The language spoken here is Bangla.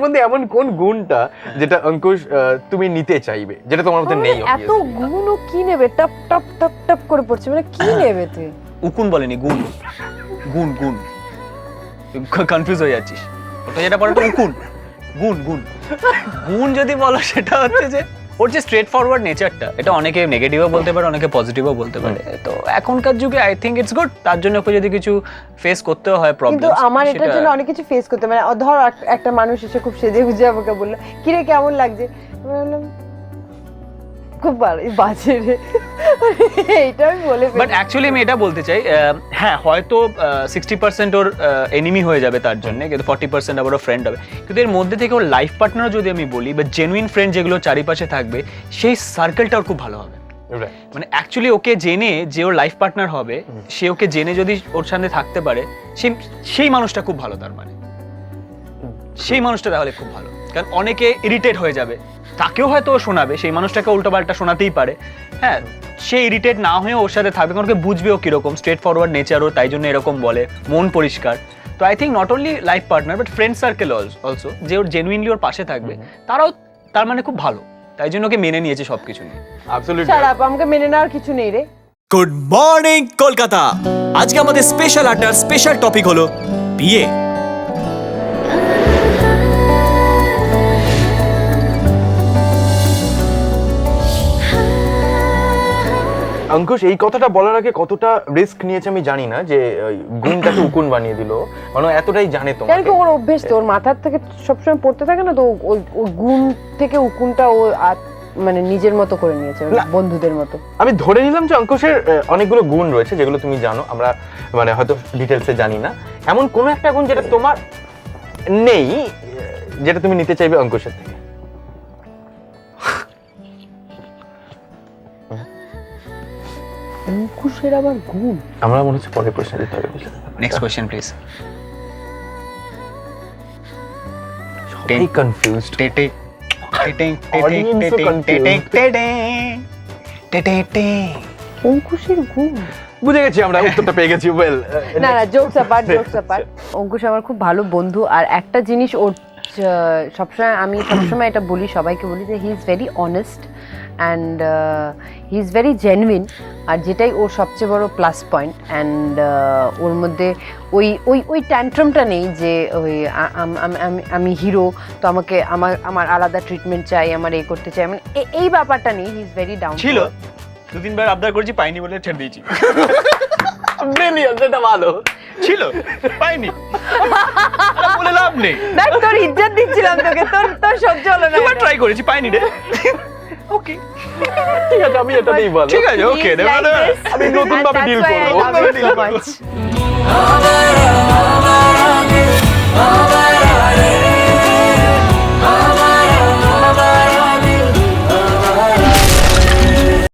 মধ্যে এমন কোন গুণটা যেটা অঙ্কুশ তুমি নিতে চাইবে, যেটা তোমার মধ্যে নেই? এত গুণ ও কি নেবে? টপ টপ টপ টপ করে পড়ছে, মানে কি নেবে তুই? উকুন বলেনি, গুণ গুণ গুণ, কনফিউজ হয়ে যাচ্ছিস। ওটা যেটা বলে উকুন, গুণ গুণ গুণ যদি বলো সেটা হচ্ছে যে ওর যে স্ট্রেট ফরওয়ার্ড নেচারটা, এটা অনেকে নেগেটিভও বলতে পারে, অনেকে পজিটিভও বলতে পারে। তো এখনকার যুগে আই থিঙ্ক ইটস গুড। তার জন্য ওকে যদি কিছু ফেস করতেও হয় প্রবলেম, কিন্তু আমার এটার জন্য অনেক কিছু ফেস করতে, মানে ধর একটা মানুষ এসে খুব সেজে গুজে আমাকে বললো কিরে কেমন লাগছে, আমি বললাম খুব ভালো, বাজে রে, এইটা আমি বলে। বাট অ্যাকচুয়ালি আমি এটা বলতে চাই, হ্যাঁ হয়তো 60% ওর এনিমি হয়ে যাবে তার জন্য, কিন্তু 40% আবার ফ্রেন্ড হবে। কিন্তু এর মধ্যে থেকে ওর লাইফ পার্টনারও যদি আমি বলি, বা জেনুইন ফ্রেন্ড যেগুলো চারিপাশে থাকবে, সেই সার্কেলটা ওর খুব ভালো হবে। মানে অ্যাকচুয়ালি ওকে জেনে যে ওর লাইফ পার্টনার হবে, সে ওকে জেনে যদি ওর সামনে থাকতে পারে, সেই মানুষটা খুব ভালো। তার মানে সেই মানুষটা তাহলে খুব ভালো, কারণ অনেকে ইরিটেট হয়ে যাবে, তাকেও হয়তো ও শোনাবে, সেই মানুষটাকে উল্টোপাল্টা শোনাতেই পারে। হ্যাঁ, সে ইরিটেট না হয়ে ওর সাথে থাকবে, কারণ ওকে বুঝবে ও কিরকম, স্ট্রেট ফরওয়ার্ড নেচারও, তাই জন্য এরকম বলে, মন পরিষ্কার। তো I think not only life partner but friend circle also, যে ওর জেনুইনলি ওর পাশে থাকবে, তারাও তার মানে খুব ভালো, তাই জন্য ওকে মেনে নিয়েছে সবকিছু নিয়ে। অ্যাবসলিউটলি। খারাপ, আমাকে মেনে নেওয়ার কিছু নেই রে। Good morning Kolkata. আজকে আমাদের স্পেশাল আড্ডার স্পেশাল টপিক হলো বিয়ে। অঙ্কুশ এই কথাটা বলার আগে কতটা রিস্ক নিয়েছে আমি জানি না, যে গুণটাকে উকুন বানিয়ে দিল, মানে এতটাই জানে কারণ তোমাকে। কি ওর অভ্যেস তো, ওর মাথার থেকে সবসময় পড়তে থাকে না, তো ওই গুণ থেকে উকুনটা ও মানে নিজের মতো করে নিয়েছে, বন্ধুদের মতো। আমি ধরে নিলাম যে অঙ্কুশের অনেকগুলো গুণ রয়েছে যেগুলো তুমি জানো, আমরা মানে হয়তো ডিটেলসে জানি না। এমন কোনো একটা গুণ যেটা তোমার নেই, যেটা তুমি নিতে চাইবে অঙ্কুশের থেকে? অঙ্কুশের আবার গুণ? আমরা মনে হচ্ছে পরের প্রশ্ন দিতে হবে। Next question please. সবাই কনফিউজড। অঙ্কুশের গুণ বুঝে গেছি আমরা, উত্তরটা পেয়ে গেছি। ওয়েল, না না, jokes apart, jokes apart. Ankush আমার খুব ভালো বন্ধু, আর একটা জিনিস ওর সবসময়, আমি সবসময় এটা বলি, সবাইকে বলি যে he is very honest and he is very genuine, আর যেটাই ওর সবচেয়ে বড় প্লাস পয়েন্ট। অ্যান্ড ওর মধ্যে ওই ওই ওই ট্যান্ট্রামটা নেই যে ওই আমি হিরো, তো আমাকে আমার আলাদা ট্রিটমেন্ট চাই, আমার এই করতে চাই, মানে এই ব্যাপারটা নেই। হি ইজ ভেরি ডাউন। ছিল 2-3 বার আবদার করেছি, পাইনি বলে ছেড়ে দিয়েছি। ব্রিলিয়ান্ট, এটা ভালো ছিল, পাইনি বলে লাভ নেই। দেখ তোর ইজ্জত দিচ্ছিলাম তোকে, তোর সহ্য হলো না। এবার ট্রাই করেছি, পাইনি রে। ওকে ঠিক আছে, আমি এটাতেই ভালো। ঠিক আছে, ওকে, আমি নতুন ভাবে ডিল করবো। That's why I love you so much.